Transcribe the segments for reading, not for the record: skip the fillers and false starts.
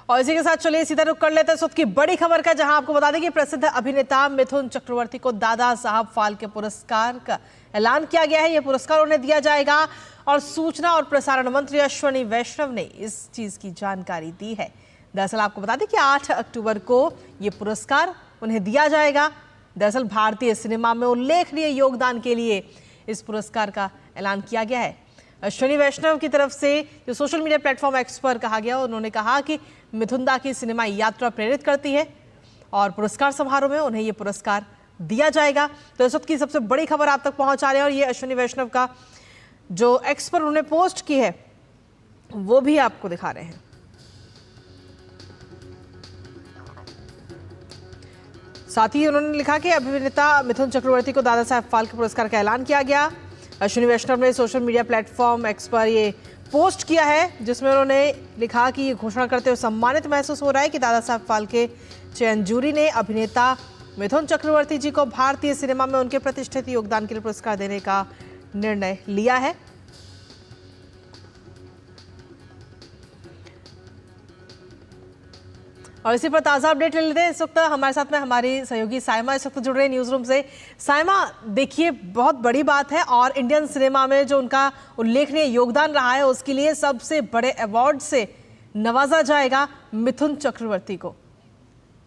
और इसी के साथ चलिए सीधा रुख कर लेते हैं इस वक्त की बड़ी खबर का, जहां आपको बता दें कि प्रसिद्ध अभिनेता मिथुन चक्रवर्ती को दादा साहब फाल्के पुरस्कार का ऐलान किया गया है। यह पुरस्कार उन्हें दिया जाएगा और सूचना और प्रसारण मंत्री अश्विनी वैष्णव ने इस चीज की जानकारी दी है। दरअसल आपको बता दें कि 8 अक्टूबर को ये पुरस्कार उन्हें दिया जाएगा। दरअसल भारतीय सिनेमा में उल्लेखनीय योगदान के लिए इस पुरस्कार का ऐलान किया गया है। अश्विनी वैष्णव की तरफ से जो सोशल मीडिया प्लेटफॉर्म एक्स पर कहा गया, उन्होंने कहा कि मिथुन दा की सिनेमा यात्रा प्रेरित करती है और पुरस्कार समारोह में उन्हें ये पुरस्कार दिया जाएगा। तो इस वक्त की सबसे बड़ी खबर आप तक पहुंचा रहे हैं और ये अश्विनी वैष्णव का जो एक्स पर उन्होंने पोस्ट की है वो भी आपको दिखा रहे हैं। साथ ही उन्होंने लिखा कि अभिनेता मिथुन चक्रवर्ती को दादा साहब फाल्के पुरस्कार का ऐलान किया गया। अश्विनी वैष्णव ने सोशल मीडिया प्लेटफॉर्म एक्स पर ये पोस्ट किया है, जिसमें उन्होंने लिखा कि ये घोषणा करते हुए सम्मानित महसूस हो रहा है कि दादा साहब फाल्के चयन जूरी ने अभिनेता मिथुन चक्रवर्ती जी को भारतीय सिनेमा में उनके प्रतिष्ठित योगदान के लिए पुरस्कार देने का निर्णय लिया है। और इसी पर ताज़ा अपडेट ले लेते हैं। इस वक्त हमारे साथ में हमारी सहयोगी साइमा इस वक्त जुड़ रहे हैं न्यूज़ रूम से। साइमा, देखिए बहुत बड़ी बात है और इंडियन सिनेमा में जो उनका उल्लेखनीय योगदान रहा है उसके लिए सबसे बड़े अवार्ड से नवाजा जाएगा मिथुन चक्रवर्ती को।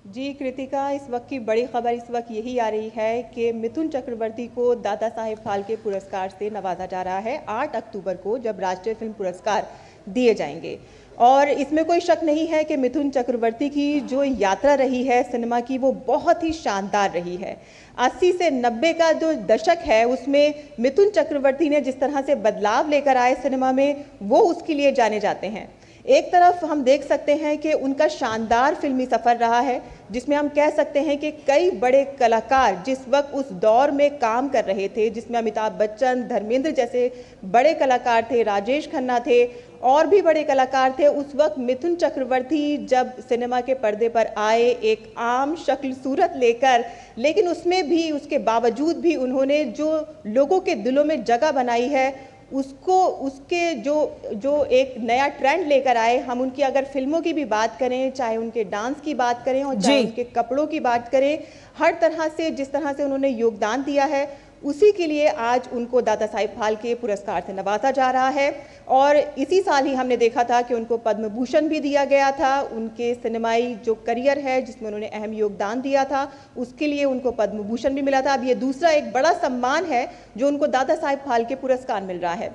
जी कृतिका, इस वक्त की बड़ी खबर इस वक्त यही आ रही है कि मिथुन चक्रवर्ती को दादा साहेब फाल्के पुरस्कार से नवाजा जा रहा है 8 अक्टूबर को, जब राष्ट्रीय फिल्म पुरस्कार दिए जाएंगे। और इसमें कोई शक नहीं है कि मिथुन चक्रवर्ती की जो यात्रा रही है सिनेमा की, वो बहुत ही शानदार रही है। 80 से 90 का जो दशक है उसमें मिथुन चक्रवर्ती ने जिस तरह से बदलाव लेकर आए सिनेमा में, वो उसके लिए जाने जाते हैं। एक तरफ हम देख सकते हैं कि उनका शानदार फिल्मी सफ़र रहा है, जिसमें हम कह सकते हैं कि कई बड़े कलाकार जिस वक्त उस दौर में काम कर रहे थे, जिसमें अमिताभ बच्चन, धर्मेंद्र जैसे बड़े कलाकार थे, राजेश खन्ना थे और भी बड़े कलाकार थे, उस वक्त मिथुन चक्रवर्ती जब सिनेमा के पर्दे पर आए एक आम शक्ल सूरत लेकर, लेकिन उसमें भी उसके बावजूद भी उन्होंने जो लोगों के दिलों में जगह बनाई है उसको उसके जो एक नया ट्रेंड लेकर आए। हम उनकी अगर फिल्मों की भी बात करें, चाहे उनके डांस की बात करें और चाहे उनके कपड़ों की बात करें, हर तरह से जिस तरह से उन्होंने योगदान दिया है उसी के लिए आज उनको दादा साहेब फाल्के पुरस्कार से नवाजा जा रहा है। और इसी साल ही हमने देखा था कि उनको पद्म भूषण भी दिया गया था। उनके सिनेमाई जो करियर है जिसमें उन्होंने अहम योगदान दिया था उसके लिए उनको पद्म भूषण भी मिला था। अब ये दूसरा एक बड़ा सम्मान है जो उनको दादा साहेब फाल्के पुरस्कार मिल रहा है।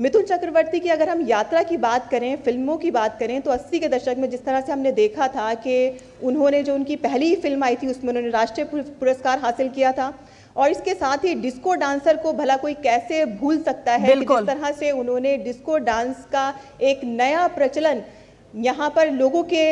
मिथुन चक्रवर्ती की अगर हम यात्रा की बात करें, फिल्मों की बात करें, तो 80 के दशक में जिस तरह से हमने देखा था कि उन्होंने जो उनकी पहली फिल्म आई थी उसमें उन्होंने राष्ट्रीय पुरस्कार हासिल किया था। और इसके साथ ही डिस्को डांसर को भला कोई कैसे भूल सकता है कि जिस तरह से उन्होंने डिस्को डांस का एक नया प्रचलन यहाँ पर लोगों के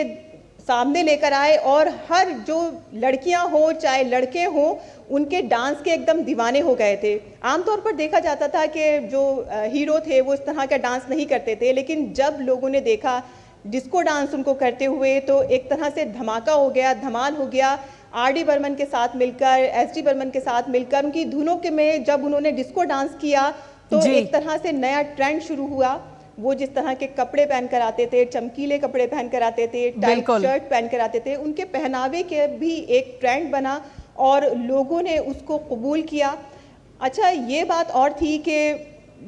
सामने लेकर आए और हर जो लड़कियां हो चाहे लड़के हो उनके डांस के एकदम दीवाने हो गए थे। आमतौर पर देखा जाता था कि जो हीरो थे वो इस तरह का डांस नहीं करते थे, लेकिन जब लोगों ने देखा डिस्को डांस उनको करते हुए तो एक तरह से धमाका हो गया, धमाल हो गया। आर.डी. बर्मन के साथ मिलकर, एस.डी. बर्मन के साथ मिलकर उनकी धुनों के में जब उन्होंने डिस्को डांस किया तो एक तरह से नया ट्रेंड शुरू हुआ। वो जिस तरह के कपड़े पहनकर आते थे, चमकीले कपड़े पहनकर आते थे, टाइट शर्ट पहनकर आते थे, उनके पहनावे के भी एक ट्रेंड बना और लोगों ने उसको कबूल किया। अच्छा, ये बात और थी कि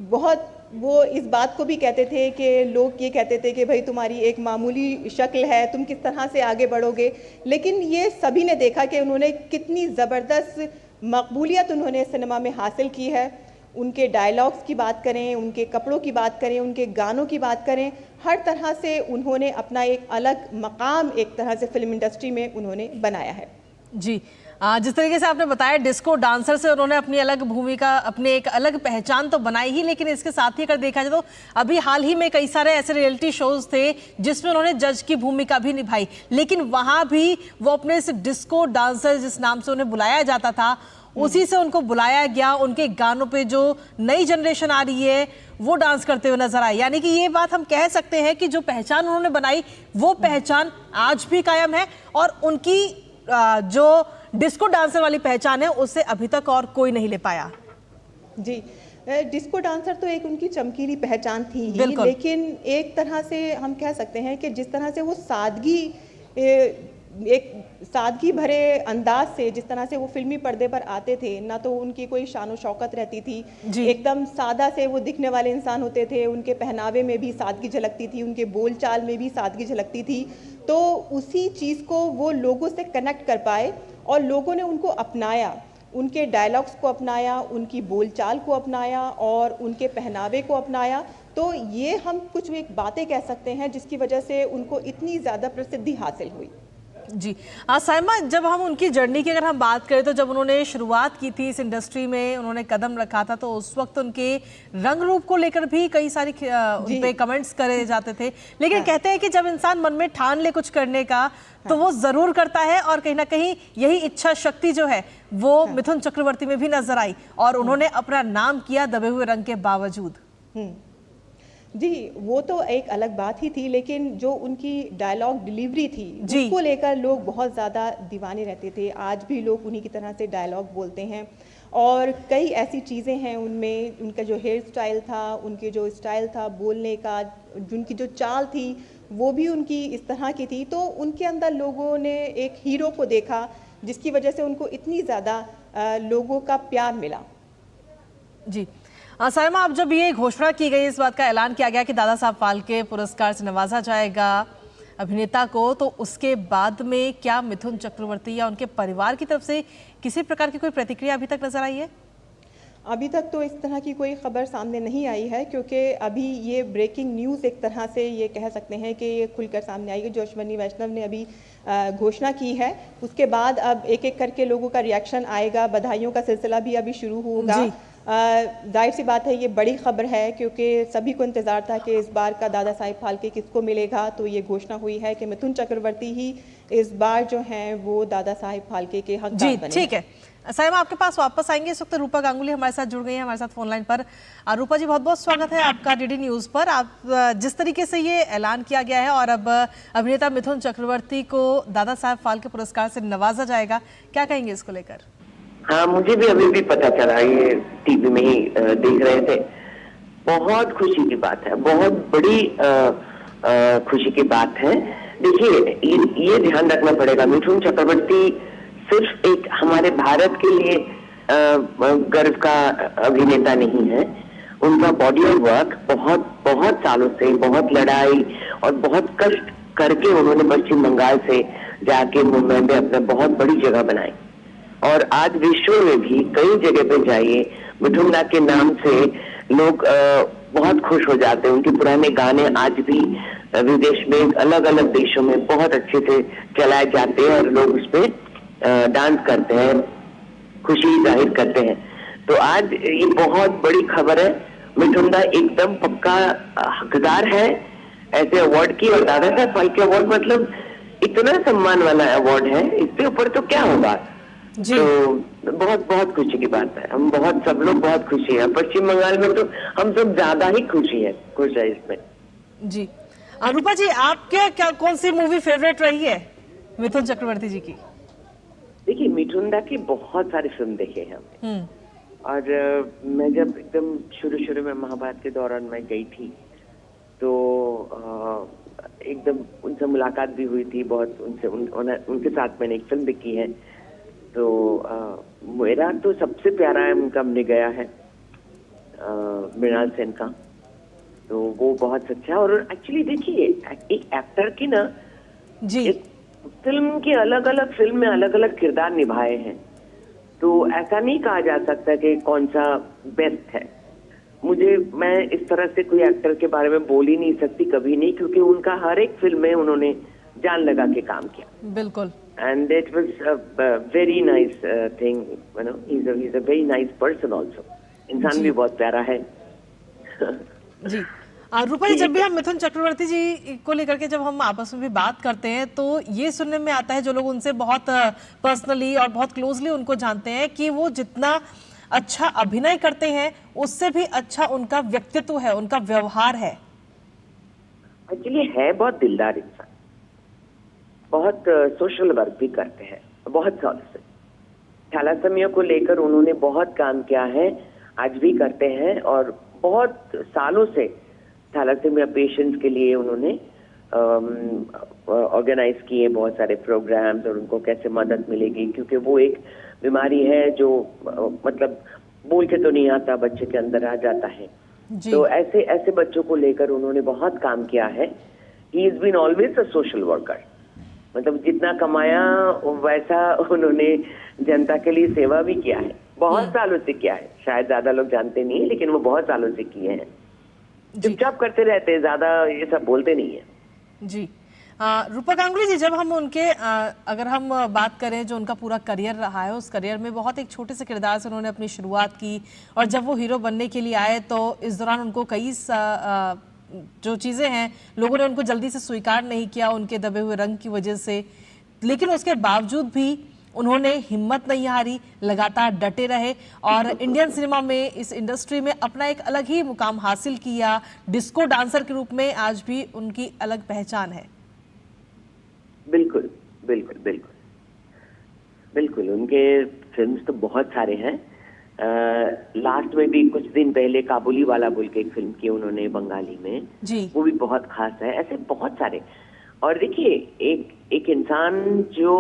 बहुत वो इस बात को भी कहते थे कि लोग ये कहते थे कि भाई तुम्हारी एक मामूली शक्ल है, तुम किस तरह से आगे बढ़ोगे, लेकिन ये सभी ने देखा कि उन्होंने कितनी ज़बरदस्त मकबूलियत उन्होंने सिनेमा में हासिल की है। उनके डायलॉग्स की बात करें, उनके कपड़ों की बात करें, उनके गानों की बात करें, हर तरह से उन्होंने अपना एक अलग मकाम एक तरह से फिल्म इंडस्ट्री में उन्होंने बनाया है। जी, जिस तरीके से आपने बताया डिस्को डांसर से उन्होंने अपनी अलग भूमिका, अपनी एक अलग पहचान तो बनाई ही, लेकिन इसके साथ ही अगर देखा जाए तो अभी हाल ही में कई सारे ऐसे रियलिटी शोज थे जिसमें उन्होंने जज की भूमिका भी निभाई, लेकिन वहां भी वो अपने इस डिस्को डांसर जिस नाम से उन्हें बुलाया जाता था उसी से उनको बुलाया गया। उनके गानों पे जो नई जनरेशन आ रही है वो डांस करते हुए नजर आए। यानी कि ये बात हम कह सकते हैं कि जो पहचान उन्होंने बनाई वो पहचान आज भी कायम है और उनकी जो डिस्को डांसर वाली पहचान है उससे अभी तक और कोई नहीं ले पाया। जी, डिस्को डांसर तो एक उनकी चमकीली पहचान थी ही, बिल्कुल। लेकिन एक तरह से हम कह सकते हैं कि जिस तरह से वो सादगी एक सादगी भरे अंदाज से जिस तरह से वो फिल्मी पर्दे पर आते थे, ना तो उनकी कोई शान शौकत रहती थी, जी। एकदम सादा से वो दिखने वाले इंसान होते थे, उनके पहनावे में भी सादगी झलकती थी, उनके बोलचाल में भी सादगी झलकती थी। तो उसी चीज़ को वो लोगों से कनेक्ट कर पाए और लोगों ने उनको अपनाया, उनके डायलॉग्स को अपनाया, उनकी बोलचाल को अपनाया और उनके पहनावे को अपनाया। तो ये हम कुछ एक बातें कह सकते हैं जिसकी वजह से उनको इतनी ज़्यादा प्रसिद्धि हासिल हुई। जी। साइमा, जब हम उनकी जर्नी की अगर हम बात करें तो जब उन्होंने शुरुआत की थी इस इंडस्ट्री में, उन्होंने कदम रखा था, तो उस वक्त उनके रंग रूप को लेकर भी कई सारी उन पे कमेंट्स करे जाते थे, लेकिन कहते हैं कि जब इंसान मन में ठान ले कुछ करने का तो वो जरूर करता है, और कहीं ना कहीं यही इच्छा शक्ति जो है वो मिथुन चक्रवर्ती में भी नजर आई और उन्होंने अपना नाम किया दबे हुए रंग के बावजूद। जी, वो तो एक अलग बात ही थी, लेकिन जो उनकी डायलॉग डिलीवरी थी उसको लेकर लोग बहुत ज़्यादा दीवाने रहते थे। आज भी लोग उन्हीं की तरह से डायलॉग बोलते हैं और कई ऐसी चीज़ें हैं उनमें, उनका जो हेयर स्टाइल था, उनके जो स्टाइल था बोलने का, उनकी जो चाल थी वो भी उनकी इस तरह की थी। तो उनके अंदर लोगों ने एक हीरो को देखा जिसकी वजह से उनको इतनी ज़्यादा लोगों का प्यार मिला। जी। साइमा, अब जब ये घोषणा की गई, इस बात का ऐलान किया गया कि दादा साहब फाल्के पुरस्कार से नवाजा जाएगा अभिनेता को, तो उसके बाद में क्या मिथुन चक्रवर्ती या उनके परिवार की तरफ से किसी प्रकार की कोई प्रतिक्रिया अभी तक नजर आई है? अभी तक तो इस तरह की कोई खबर सामने नहीं आई है, क्योंकि अभी ये ब्रेकिंग न्यूज़ एक तरह से ये कह सकते हैं कि ये खुलकर सामने आई है। जो अश्विनी वैष्णव ने अभी घोषणा की है, उसके बाद अब एक एक करके लोगों का रिएक्शन आएगा, बधाइयों का सिलसिला भी अभी शुरू होगा। जाहिर सी बात है ये बड़ी खबर है, क्योंकि सभी को इंतज़ार था कि इस बार का दादा साहिब फाल्के किसको मिलेगा। तो ये घोषणा हुई है कि मिथुन चक्रवर्ती ही इस बार जो हैं वो दादा साहिब फाल्के के हकदार बने। ठीक है साइमा, आपके पास वापस आएंगे। इस वक्त रूपा गांगुली हमारे साथ जुड़ गई हैं, हमारे साथ फोन लाइन पर। रूपा जी, बहुत बहुत स्वागत है आपका डीडी न्यूज पर। आप जिस तरीके से ये ऐलान किया गया है और अब अभिनेता मिथुन चक्रवर्ती को दादा साहब फाल्के पुरस्कार से नवाजा जाएगा, क्या कहेंगे इसको लेकर? हाँ, मुझे भी अभी भी पता चला, ये टीवी में ही देख रहे थे। बहुत खुशी की बात है, बहुत बड़ी खुशी की बात है। देखिए, ये ध्यान रखना पड़ेगा, मिथुन चक्रवर्ती सिर्फ एक हमारे भारत के लिए गर्व का अभिनेता नहीं है। उनका बॉडी ऑफ वर्क बहुत बहुत सालों से, बहुत लड़ाई और बहुत कष्ट करके उन्होंने पश्चिम बंगाल से जाके मुंबई में अपना बहुत बड़ी जगह बनाई, और आज विश्व में भी कई जगह पे जाइए मिथुन दा के नाम से लोग बहुत खुश हो जाते हैं। उनके पुराने गाने आज भी विदेश में अलग अलग देशों में बहुत अच्छे से चलाए जाते हैं और लोग उस पे डांस करते हैं, खुशी जाहिर करते हैं। तो आज ये बहुत बड़ी खबर है। मिथुन दा एकदम पक्का हकदार है ऐसे अवार्ड की, और दादा साहब फाल्के अवार्ड मतलब इतना सम्मान वाला अवार्ड है, इससे ऊपर तो क्या होगा। जी। तो बहुत बहुत खुशी की बात है, हम बहुत सब लोग बहुत खुशी है। पश्चिम बंगाल में तो हम सब ज्यादा ही खुश है इसमें। जी। रूपा जी, आपके क्या कौन सी मूवी फेवरेट रही है मिथुन चक्रवर्ती जी की? देखिए, मिथुन दा की बहुत सारी फिल्म देखे हैं हमने, और मैं जब एकदम शुरू में महाभारत के दौरान मैं गई थी तो एकदम उनसे मुलाकात भी हुई थी बहुत, उनके साथ मैंने एक फिल्म भी की है। तो मेरा तो सबसे प्यारा उनका हमने गया है मृणाल सेन का, तो वो बहुत अच्छा है। और एक्चुअली देखिए, एक एक्टर की ना जी, फिल्म के अलग अलग फिल्म में अलग अलग किरदार निभाए हैं, तो ऐसा नहीं कहा जा सकता कि कौन सा बेस्ट है। मैं इस तरह से कोई एक्टर के बारे में बोल ही नहीं सकती, कभी नहीं, क्योंकि उनका हर एक फिल्म में उन्होंने जान लगा के काम किया। बिल्कुल। And it was a very nice thing, you know. He's a very nice person also. इंसान भी बहुत प्यारा है। जी। रूपा जी, जब भी हम मिथुन चक्रवर्ती जी को लेकर के जब हम आपस में भी बात करते हैं तो ये सुनने में आता है, जो लोग उनसे बहुत पर्सनली और बहुत क्लोजली उनको जानते हैं, कि वो जितना अच्छा अभिनय करते हैं उससे भी अच्छा उनका व्यक्तित्व है, उनका व्यवहार है। एक्चुअली है बहुत दिलदार इंसान, बहुत सोशल वर्क भी करते हैं बहुत सालों से। थैलासेमिया को लेकर उन्होंने बहुत काम किया है। आज भी करते हैं, और बहुत सालों से थैलेसीमिया पेशेंट्स के लिए उन्होंने ऑर्गेनाइज किए बहुत सारे प्रोग्राम्स, और उनको कैसे मदद मिलेगी, क्योंकि वो एक बीमारी है जो मतलब बोल के तो नहीं आता, बच्चे के अंदर आ जाता है। तो ऐसे ऐसे बच्चों को लेकर उन्होंने बहुत काम किया है। He is been always a social worker, मतलब जितना कमाया वैसा उन्होंने जनता के लिए सेवा भी किया है, बहुत सालों से किया है। शायद ज्यादा लोग जानते नहीं है, लेकिन वो बहुत सालों से किए हैं। चुपचाप करते रहते हैं, ज्यादा ये सब बोलते नहीं है। जी रूपा गांगुली जी, जब हम उनके अगर हम बात करें जो उनका पूरा करियर रहा है, उस करियर में बहुत एक छोटे से किरदार से उन्होंने अपनी शुरुआत की, और जब वो हीरो बनने के लिए आए तो इस दौरान उनको कई जो चीज़ें हैं लोगों ने उनको जल्दी से स्वीकार नहीं किया उनके दबे हुए रंग की वजह से, लेकिन उसके बावजूद भी उन्होंने हिम्मत नहीं हारी, लगातार डटे रहे और इंडियन सिनेमा में, इस इंडस्ट्री में अपना एक अलग ही मुकाम हासिल किया। डिस्को डांसर के रूप में आज भी उनकी अलग पहचान है। बिल्कुल बिल्कुल बिल्कुल बिल्कुल, उनके फिल्म्स तो बहुत सारे हैं। लास्ट में भी कुछ दिन पहले काबुली वाला बोल के एक फिल्म की उन्होंने बंगाली में जी, वो भी बहुत खास है। ऐसे बहुत सारे। और देखिए, एक इंसान जो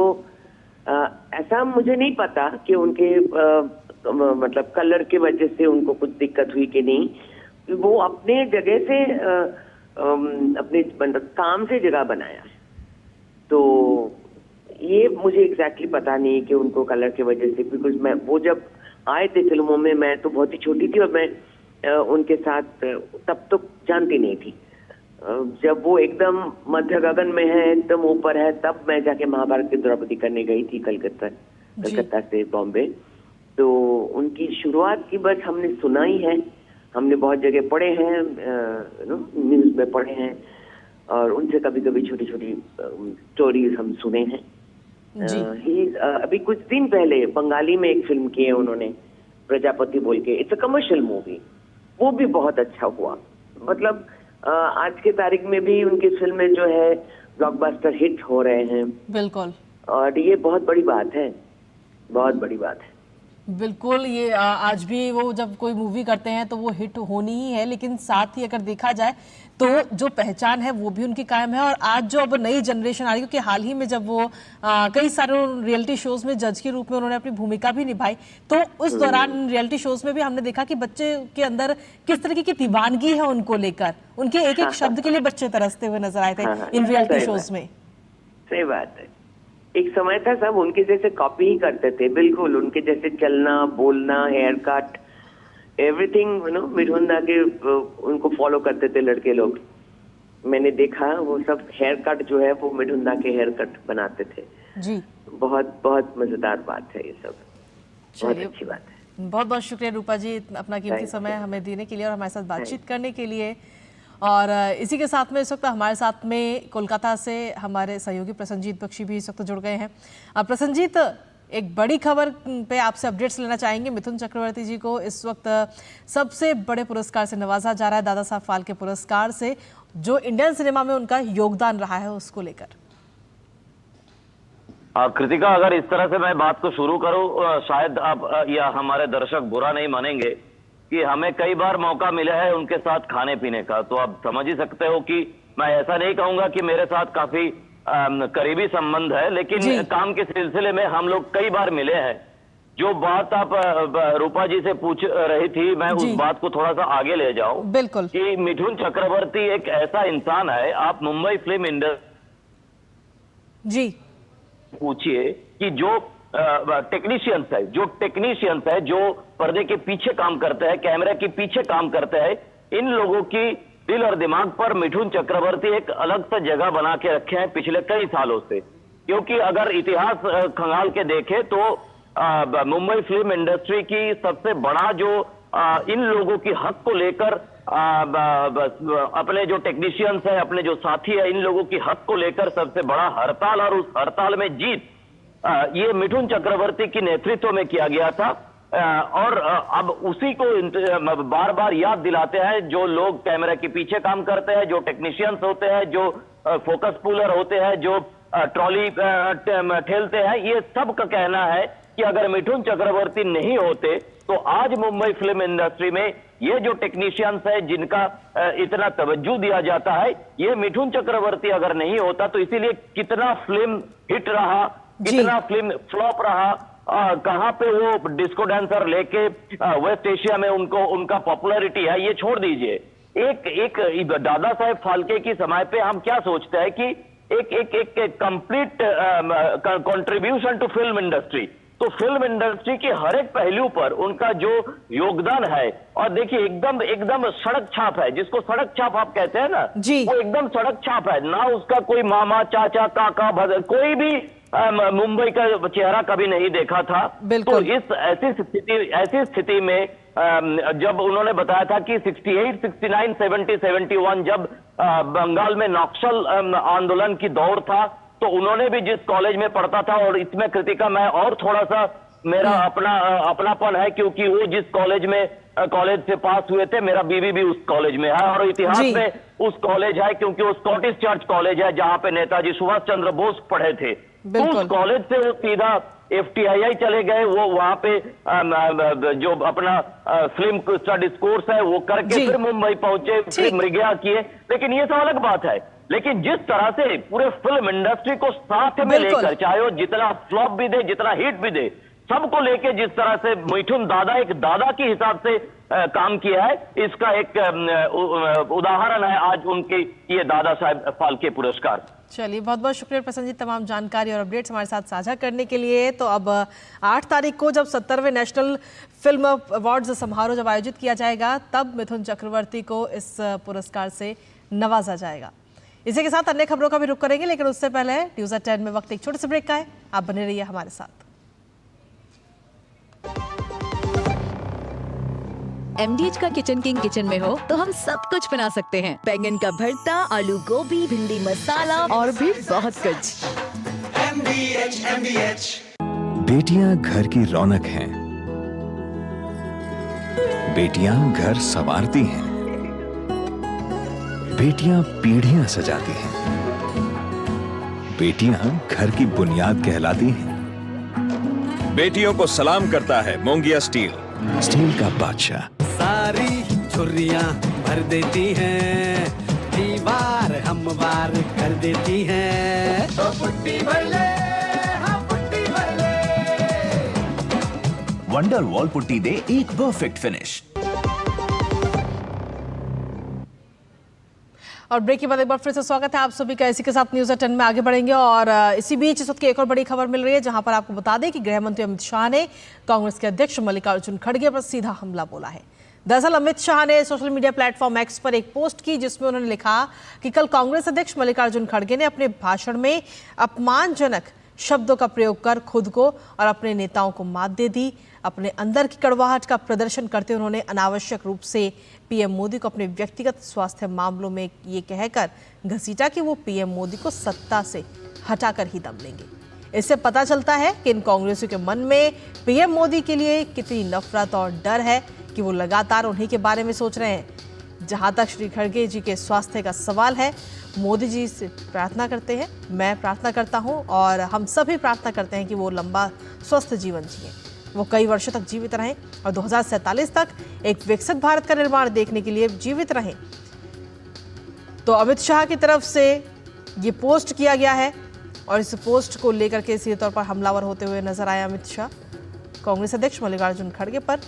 ऐसा मुझे नहीं पता कि उनके मतलब कलर के वजह से उनको कुछ दिक्कत हुई कि नहीं, वो अपने जगह से अपने मतलब काम से जगह बनाया है। तो ये मुझे एग्जैक्टली पता नहीं कि उनको कलर की वजह से, बिकॉज मैं वो जब आए थे फिल्मों में मैं तो बहुत ही छोटी थी, और मैं उनके साथ तब तो जानती नहीं थी। जब वो एकदम मध्य गगन में है, एकदम ऊपर है, तब मैं जाके महाभारत की द्रौपदी करने गई थी कलकत्ता से बॉम्बे। तो उनकी शुरुआत की बस हमने सुना ही है, हमने बहुत जगह पढ़े हैं, न्यूज में पढ़े हैं, और उनसे कभी कभी छोटी छोटी स्टोरीज हम सुने हैं। अभी कुछ दिन पहले बंगाली में एक फिल्म की है उन्होंने, प्रजापति बोल के, इट्स अ कमर्शियल मूवी, वो भी बहुत अच्छा हुआ। मतलब आज के तारीख में भी उनकी फिल्में जो है ब्लॉकबस्टर हिट हो रहे हैं। बिल्कुल, और ये बहुत बड़ी बात है, बहुत बड़ी बात है। बिल्कुल, ये आज भी वो जब कोई मूवी करते हैं तो वो हिट होनी ही है, लेकिन साथ ही अगर देखा जाए तो जो पहचान है वो भी उनकी कायम है। और आज जो अब नई जनरेशन आ रही है, क्योंकि हाल ही में जब वो कई सारे रियलिटी शोज में जज के रूप में उन्होंने अपनी भूमिका भी निभाई, तो उस दौरान रियलिटी शोज में भी हमने देखा कि बच्चे के अंदर किस तरीके की दीवानगी है उनको लेकर, उनके एक एक शब्द के लिए बच्चे तरसते हुए नजर आए थे इन रियलिटी शोज में। सही बात है। एक समय था सब उनके जैसे कॉपी ही करते थे, बिल्कुल उनके जैसे चलना, बोलना, हेयर कट, एवरीथिंग मिठुन दा के उनको फॉलो करते थे लड़के लोग। मैंने देखा वो सब हेयर कट जो है वो मिठुन दा के हेयर कट बनाते थे जी। बहुत बहुत मजेदार बात है ये सब, बहुत अच्छी बात है। बहुत बहुत शुक्रिया रूपा जी, अपना कीमती समय हमें देने के लिए और हमारे साथ बातचीत करने के लिए। और इसी के साथ में इस वक्त हमारे साथ में कोलकाता से हमारे सहयोगी प्रसन्नजीत बख्शी भी इस वक्त जुड़ गए हैं। प्रसन्नजीत, एक बड़ी खबर पे आपसे अपडेट्स लेना चाहेंगे। मिथुन चक्रवर्ती जी को इस वक्त सबसे बड़े पुरस्कार से नवाजा जा रहा है, दादा साहब फाल्के पुरस्कार से, जो इंडियन सिनेमा में उनका योगदान रहा है उसको लेकर। कृतिका, अगर इस तरह से मैं बात को शुरू करूं, शायद आप या हमारे दर्शक बुरा नहीं मानेंगे कि हमें कई बार मौका मिला है उनके साथ खाने पीने का, तो आप समझ ही सकते हो कि मैं ऐसा नहीं कहूंगा कि मेरे साथ काफी करीबी संबंध है, लेकिन काम के सिलसिले में हम लोग कई बार मिले हैं। जो बात आप रूपा जी से पूछ रही थी, मैं उस बात को थोड़ा सा आगे ले जाऊं। बिल्कुल, कि मिठुन चक्रवर्ती एक ऐसा इंसान है, आप मुंबई फिल्म इंडस्ट्री जी पूछिए कि जो टेक्नीशियंस है, जो पर्दे के पीछे काम करते हैं, कैमरे के पीछे काम करते हैं, इन लोगों की दिल और दिमाग पर मिठुन चक्रवर्ती एक अलग सा जगह बना के रखे हैं पिछले कई सालों से। क्योंकि अगर इतिहास खंगाल के देखें तो मुंबई फिल्म इंडस्ट्री की सबसे बड़ा जो इन लोगों की हक को लेकर अपने जो टेक्नीशियंस है, अपने जो साथी है, इन लोगों की हक को लेकर सबसे बड़ा हड़ताल, और उस हड़ताल में जीत ये मिठुन चक्रवर्ती की नेतृत्व में किया गया था। और अब उसी को बार बार याद दिलाते हैं जो लोग कैमरे के पीछे काम करते हैं, जो टेक्नीशियंस होते हैं, जो फोकस पुलर होते हैं, जो ट्रॉली ठेलते हैं। ये सब का कहना है कि अगर मिठुन चक्रवर्ती नहीं होते तो आज मुंबई फिल्म इंडस्ट्री में ये जो टेक्नीशियंस है जिनका इतना तवज्जो दिया जाता है, ये मिथुन चक्रवर्ती अगर नहीं होता तो इसीलिए कितना फिल्म हिट रहा, कितना फिल्म फ्लॉप रहा, कहां पे वो डिस्को डांसर लेके वेस्ट एशिया में उनका पॉपुलैरिटी है, ये छोड़ दीजिए। एक दादा साहेब फाल्के की समय पे हम क्या सोचते हैं कि एक complete contribution to film industry, तो फिल्म इंडस्ट्री के हर एक पहलू पर उनका जो योगदान है, और देखिए एकदम सड़क छाप है, जिसको सड़क छाप आप कहते हैं ना जी, वो एकदम सड़क छाप है ना। उसका कोई मामा, चाचा, काका, कोई भी मुंबई का चेहरा कभी नहीं देखा था। तो इस ऐसी स्थिति में जब उन्होंने बताया था कि 68, 69, 70, 71 जब बंगाल में नक्सल आंदोलन की दौर था, तो उन्होंने भी जिस कॉलेज में पढ़ता था, और इसमें कृतिका मैं और थोड़ा सा मेरा अपनापन है, क्योंकि वो जिस कॉलेज से पास हुए थे, मेरा बीवी भी उस कॉलेज में है, और इतिहास में उस कॉलेज है क्योंकि वो स्कॉटिश चर्च कॉलेज है जहां पे नेताजी सुभाष चंद्र बोस पढ़े थे। तो उस कॉलेज से वो सीधा FTII चले गए, वो वहां पे जो अपना फिल्म स्टडीज कोर्स है वो करके फिर मुंबई पहुंचे, फिर मृगया किए। लेकिन ये सब अलग बात है। लेकिन जिस तरह से पूरे फिल्म इंडस्ट्री को साथ में लेकर, चाहे वो जितना फ्लॉप भी दे, जितना हिट भी दे, सबको लेके जिस तरह से मिथुन दादा एक दादा के हिसाब से काम किया है, इसका एक उदाहरण है आज उनके ये दादा साहेब फाल्के पुरस्कार। चलिए, बहुत बहुत शुक्रिया प्रसन्न जी तमाम जानकारी और अपडेट्स हमारे साथ साझा करने के लिए। तो अब 8 तारीख को जब 70वें नेशनल फिल्म अवार्ड्स समारोह जब आयोजित किया जाएगा, तब मिथुन चक्रवर्ती को इस पुरस्कार से नवाजा जाएगा। इसी के साथ अन्य खबरों का भी रुख करेंगे, लेकिन उससे पहले न्यूज़ एट 10 में वक्त एक छोटे से ब्रेक का है। आप बने रहिए हमारे साथ। MDH का किचन किंग किचन में हो तो हम सब कुछ बना सकते हैं। बैंगन का भरता, आलू गोभी, भिंडी मसाला और भी बहुत कुछ। MDH। बेटियां घर की रौनक हैं। बेटियां घर संवारती हैं। बेटियां पीढ़ियां सजाती हैं। बेटियां घर की बुनियाद कहलाती हैं। बेटियों को सलाम करता है मोंगिया स्टील, स्टील का बादशाह। सारी छुर्रियां भर देती हैं, दीवार हमवार कर देती हैं। तो पुट्टी भर ले, हाँ पुट्टी भर ले। वंडर वॉल पुट्टी दे एक परफेक्ट फिनिश। और ब्रेक के बाद एक बार फिर से स्वागत है आप सभी का। इसी के साथ न्यूज़ एट 10 में आगे बढ़ेंगे, और इसी बीच इस वक्त की एक और बड़ी खबर मिल रही है, जहां पर आपको बता दें कि गृह मंत्री अमित शाह ने कांग्रेस के अध्यक्ष मल्लिकार्जुन खड़गे पर सीधा हमला बोला है। दरअसल अमित शाह ने सोशल मीडिया प्लेटफॉर्म एक्स पर एक पोस्ट की, जिसमें उन्होंने लिखा कि कल कांग्रेस अध्यक्ष मल्लिकार्जुन खड़गे ने अपने भाषण में अपमानजनक शब्दों का प्रयोग कर खुद को और अपने नेताओं को मात दे दी। अपने अंदर की कड़वाहट का प्रदर्शन करते उन्होंने अनावश्यक रूप से पीएम मोदी को अपने व्यक्तिगत स्वास्थ्य मामलों में ये कहकर घसीटा कि वो पीएम मोदी को सत्ता से हटाकर ही दम लेंगे। इससे पता चलता है कि इन कांग्रेसियों के मन में पीएम मोदी के लिए कितनी नफरत और डर है कि वो लगातार उन्हीं के बारे में सोच रहे हैं। जहां तक श्री खड़गे जी के स्वास्थ्य का सवाल है, मोदी जी से प्रार्थना करते हैं, मैं प्रार्थना करता हूं और हम सभी प्रार्थना करते हैं कि वो लंबा स्वस्थ जीवन जिए, वो कई वर्षों तक जीवित रहें और 2047 तक एक विकसित भारत का निर्माण देखने के लिए जीवित रहें। तो अमित शाह की तरफ से ये पोस्ट किया गया है, और इस पोस्ट को लेकर के सीधे तौर पर हमलावर होते हुए नजर आए अमित शाह कांग्रेस अध्यक्ष मल्लिकार्जुन खड़गे पर।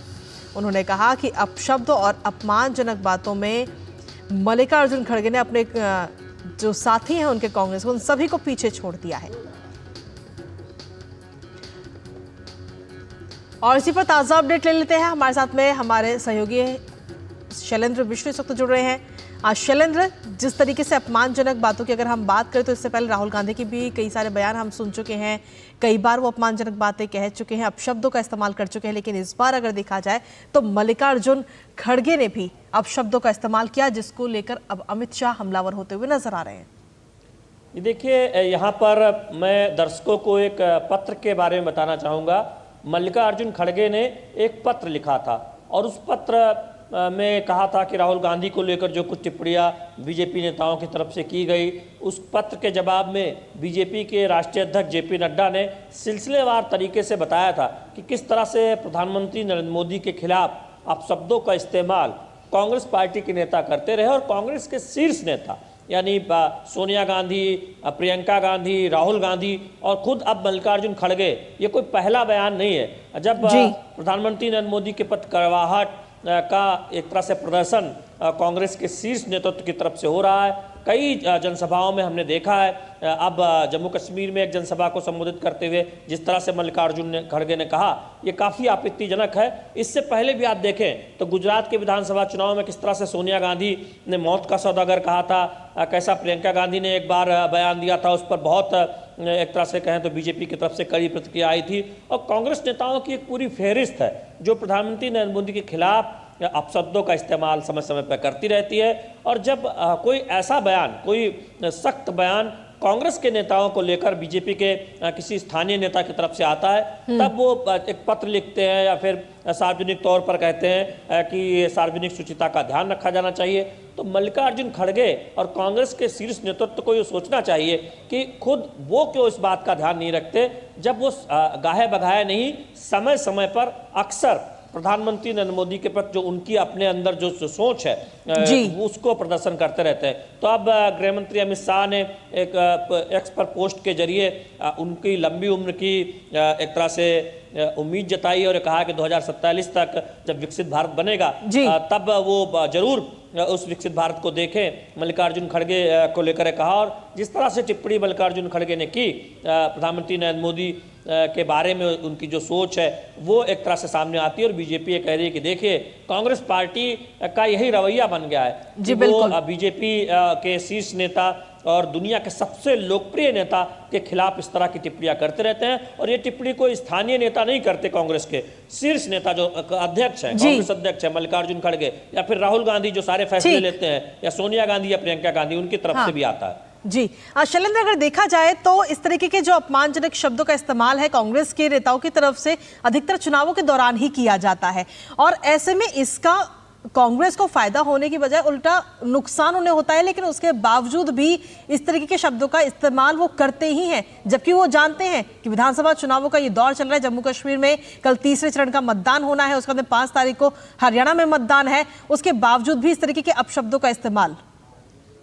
उन्होंने कहा कि अपशब्द और अपमानजनक बातों में मल्लिकार्जुन खड़गे ने अपने जो साथी हैं उनके कांग्रेस, उन सभी को पीछे छोड़ दिया है। और इसी पर ताज़ा अपडेट ले लेते हैं। हमारे साथ में हमारे सहयोगी शैलेंद्र विष्णु इस वक्त जुड़ रहे हैं। शैलेंद्र, जिस तरीके से अपमानजनक बातों की अगर हम बात करें, तो इससे पहले राहुल गांधी की भी कई सारे बयान हम सुन चुके हैं, कई बार वो अपमानजनक बातें कह चुके हैं, अपशब्दों का इस्तेमाल कर चुके हैं। लेकिन इस बार अगर देखा जाए तो मल्लिकार्जुन खड़गे ने भी अपशब्दों का इस्तेमाल किया, जिसको लेकर अब अमित शाह हमलावर होते हुए नजर आ रहे हैं। देखिए, यहाँ पर मैं दर्शकों को एक पत्र के बारे में बताना चाहूँगा। मल्लिकार्जुन खड़गे ने एक पत्र लिखा था, और उस पत्र में कहा था कि राहुल गांधी को लेकर जो कुछ टिप्पणियां बीजेपी नेताओं की तरफ से की गई, उस पत्र के जवाब में बीजेपी के राष्ट्रीय अध्यक्ष जेपी नड्डा ने सिलसिलेवार तरीके से बताया था कि किस तरह से प्रधानमंत्री नरेंद्र मोदी के खिलाफ अपशब्दों का इस्तेमाल कांग्रेस पार्टी के नेता करते रहे और कांग्रेस के शीर्ष नेता यानी सोनिया गांधी, प्रियंका गांधी, राहुल गांधी और खुद अब मल्लिकार्जुन खड़गे, ये कोई पहला बयान नहीं है। जब प्रधानमंत्री नरेंद्र मोदी के प्रति कड़वाहट का एक तरह से प्रदर्शन कांग्रेस के शीर्ष नेतृत्व की तरफ से हो रहा है, कई जनसभाओं में हमने देखा है। अब जम्मू कश्मीर में एक जनसभा को संबोधित करते हुए जिस तरह से मल्लिकार्जुन खड़गे ने कहा, ये काफ़ी आपत्तिजनक है। इससे पहले भी आप देखें तो गुजरात के विधानसभा चुनाव में किस तरह से सोनिया गांधी ने मौत का सौदागर कहा था, कैसा प्रियंका गांधी ने एक बार बयान दिया था, उस पर बहुत एक तरह से कहें तो बीजेपी की तरफ से कड़ी प्रतिक्रिया आई थी। और कांग्रेस नेताओं की एक पूरी फहरिस्त है जो प्रधानमंत्री नरेंद्र मोदी के खिलाफ अपशब्दों का इस्तेमाल समय समय पर करती रहती है। और जब कोई ऐसा बयान, कोई सख्त बयान कांग्रेस के नेताओं को लेकर बीजेपी के किसी स्थानीय नेता की तरफ से आता है, तब वो एक पत्र लिखते हैं या फिर सार्वजनिक तौर पर कहते हैं कि सार्वजनिक शुचिता का ध्यान रखा जाना चाहिए। तो मल्लिकार्जुन खड़गे और कांग्रेस के शीर्ष नेतृत्व को ये सोचना चाहिए कि खुद वो क्यों इस बात का ध्यान नहीं रखते, जब वो गाहे बगाहे नहीं, समय समय पर अक्सर प्रधानमंत्री नरेंद्र मोदी के प्रति जो उनकी अपने अंदर जो सोच है उसको प्रदर्शन करते रहते हैं। तो अब गृह मंत्री अमित शाह ने एक एक्स पर पोस्ट के जरिए उनकी लंबी उम्र की एक तरह से उम्मीद जताई और कहा कि 2047 तक जब विकसित भारत बनेगा तब वो जरूर उस विकसित भारत को देखें। मल्लिकार्जुन खड़गे को लेकर कहा और जिस तरह से टिप्पणी मल्लिकार्जुन खड़गे ने की प्रधानमंत्री नरेंद्र मोदी के बारे में, उनकी जो सोच है वो एक तरह से सामने आती है। और बीजेपी ये कह रही है कि देखिए कांग्रेस पार्टी का यही रवैया बन गया है कि वो बीजेपी के शीर्ष नेता और दुनिया के सबसे लोकप्रिय नेता के खिलाफ इस तरह की टिप्पणियां करते रहते हैं। और ये टिप्पणी कोई स्थानीय नेता नहीं करते, कांग्रेस के शीर्ष नेता जो अध्यक्ष हैं, कांग्रेस अध्यक्ष है मल्लिकार्जुन खड़गे, या फिर राहुल गांधी जो सारे फैसले लेते हैं, या सोनिया गांधी या प्रियंका गांधी, उनकी तरफ से भी आता है। जी शैलेंद्र, अगर देखा जाए तो इस तरीके के जो अपमानजनक शब्दों का इस्तेमाल है कांग्रेस के नेताओं की तरफ से अधिकतर चुनावों के दौरान ही किया जाता है, और ऐसे में इसका कांग्रेस को फायदा होने की बजाय उल्टा नुकसान उन्हें होता है। लेकिन उसके बावजूद भी इस तरीके के शब्दों का इस्तेमाल वो करते ही हैं, जबकि वो जानते हैं कि विधानसभा चुनावों का ये दौर चल रहा है। जम्मू कश्मीर में कल तीसरे चरण का मतदान होना है, उसके बाद 5 तारीख को हरियाणा में मतदान है, उसके बावजूद भी इस तरीके के अपशब्दों का इस्तेमाल।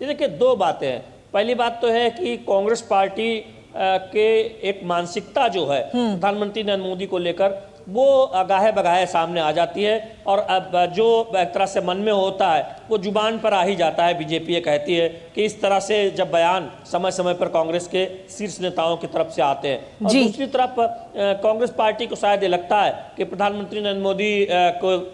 देखिए, दो बातें हैं। पहली बात तो है कि कांग्रेस पार्टी के एक मानसिकता जो है प्रधानमंत्री नरेंद्र मोदी को लेकर वो गाहे बगाहे सामने आ जाती है, और अब जो एक तरह से मन में होता है वो जुबान पर आ ही जाता है। बीजेपी ये कहती है कि इस तरह से जब बयान समय समय पर कांग्रेस के शीर्ष नेताओं की तरफ से आते हैं, और दूसरी तरफ कांग्रेस पार्टी को शायद ये लगता है कि प्रधानमंत्री नरेंद्र मोदी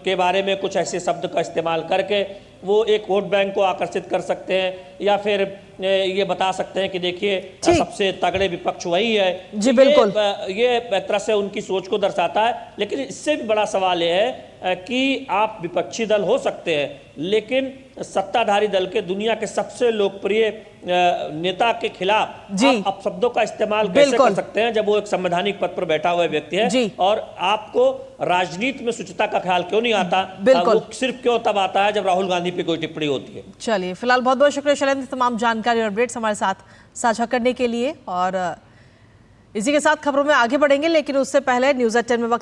के बारे में कुछ ऐसे शब्द का इस्तेमाल करके वो एक वोट बैंक को आकर्षित कर सकते हैं, या फिर ये बता सकते हैं कि देखिए सबसे तगड़े विपक्ष वही है। जी बिल्कुल, ये एक तरह से उनकी सोच को दर्शाता है। लेकिन इससे भी बड़ा सवाल ये है कि आप विपक्षी दल हो सकते हैं, लेकिन सत्ताधारी दल के दुनिया के सबसे लोकप्रिय नेता के खिलाफ आप अपशब्दों का इस्तेमाल कैसे कर सकते हैं, जब वो एक संवैधानिक पद पर बैठा हुआ व्यक्ति है। और आपको राजनीति में शुचिता का ख्याल क्यों नहीं आता? वो सिर्फ क्यों तब आता है जब राहुल गांधी पे कोई टिप्पणी होती है। चलिए, फिलहाल बहुत बहुत शुक्रिया शैलेंद्र, तमाम जानकारी और अपडेट्स हमारे साथ साझा करने के लिए। और इसी के साथ खबरों में आगे बढ़ेंगे, लेकिन उससे पहले न्यूज़@10 में वक्त